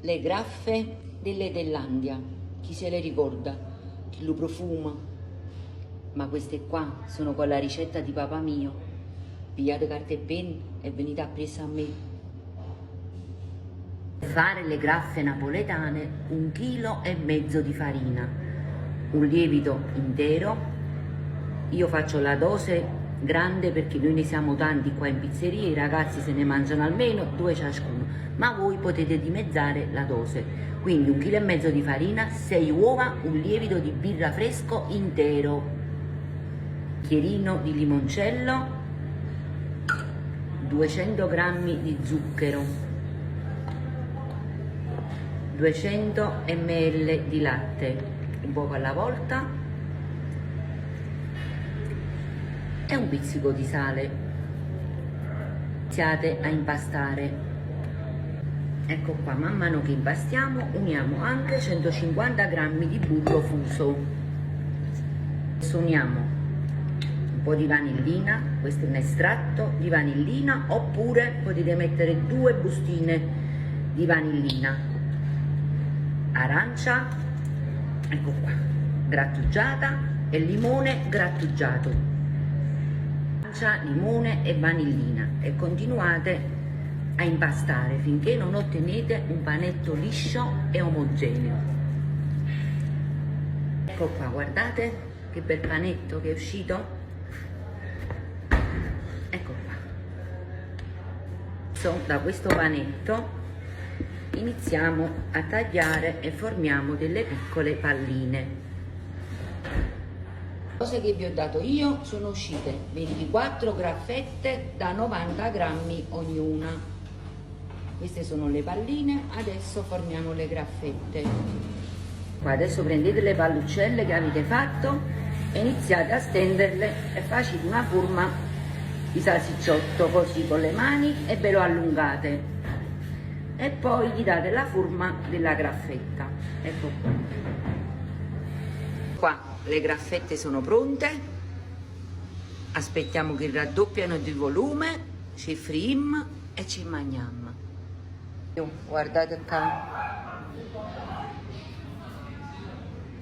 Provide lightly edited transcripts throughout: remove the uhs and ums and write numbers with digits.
Le graffe delle Thailandia, chi se le ricorda, chi lo profuma, ma queste qua sono con la ricetta di papà mio. Pigliate carta e penna e venite appresso a me. Per fare le graffe napoletane 1,5 kg di farina, un lievito intero. Io faccio la dose grande perché noi ne siamo tanti qua in pizzeria, i ragazzi se ne mangiano almeno 2 ciascuno, ma voi potete dimezzare la dose, quindi 1,5 kg di farina, 6 uova, un lievito di birra fresco intero, chierino di limoncello, 200 g di zucchero, 200 ml di latte, un poco alla volta, e un pizzico di sale. Iniziate a impastare. Ecco qua, man mano che impastiamo uniamo anche 150 g di burro fuso. Adesso uniamo un po' di vanillina, questo è un estratto di vanillina, oppure potete mettere 2 bustine di vanillina, arancia, ecco qua, grattugiata, e limone grattugiato, limone e vanillina, e continuate a impastare finché non ottenete un panetto liscio e omogeneo. Ecco qua, guardate che bel panetto che è uscito, ecco qua. Da questo panetto iniziamo a tagliare e formiamo delle piccole palline. Le cose che vi ho dato io sono uscite 24 graffette da 90 grammi ognuna. Queste sono le palline, adesso formiamo le graffette. Qua adesso prendete le palluccelle che avete fatto e iniziate a stenderle e facete una forma di salsicciotto così con le mani e ve lo allungate. E poi gli date la forma della graffetta. Ecco qua. Qua le graffette sono pronte, aspettiamo che raddoppiano di volume, ci frim e ci mangiamo. Guardate qua.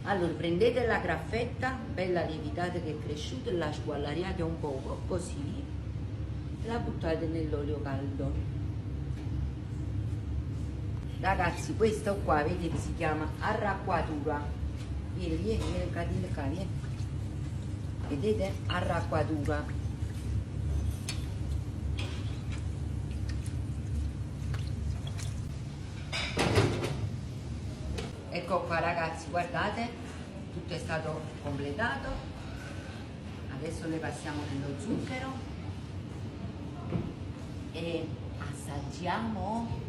Allora prendete la graffetta, bella lievitata che è cresciuta, e la squallariate un poco, così, e la buttate nell'olio caldo. Ragazzi, questo qua, vedete, si chiama arracquatura. Vieni, vieni. Vedete? Arracquatura. Ecco qua ragazzi, guardate, tutto è stato completato. Adesso le passiamo nello zucchero e assaggiamo.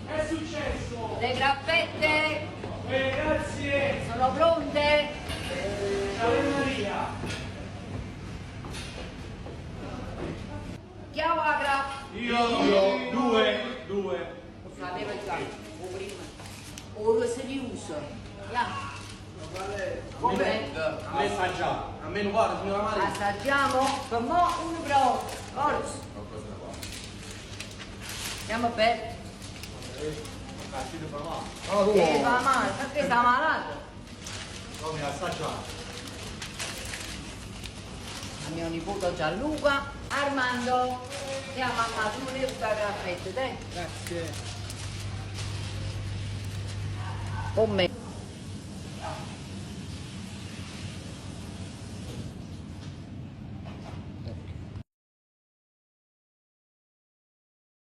È successo! Le graffette Grazie! sono pronte? Ave Maria! Chi ha la graffa? Io due. Sapevo già, o prima. Ora se li usa. Come? A me assaggiamo. A me non guarda, signora Maria. Assaggiamo? Per mo' uno pro. Forza. Andiamo bene. Fa male, perché sta malato? Come assaggiamo? A mio nipote Gianluca. Armando. Andiamo mamma, tu devi fare graffette, dai. Grazie. Con me.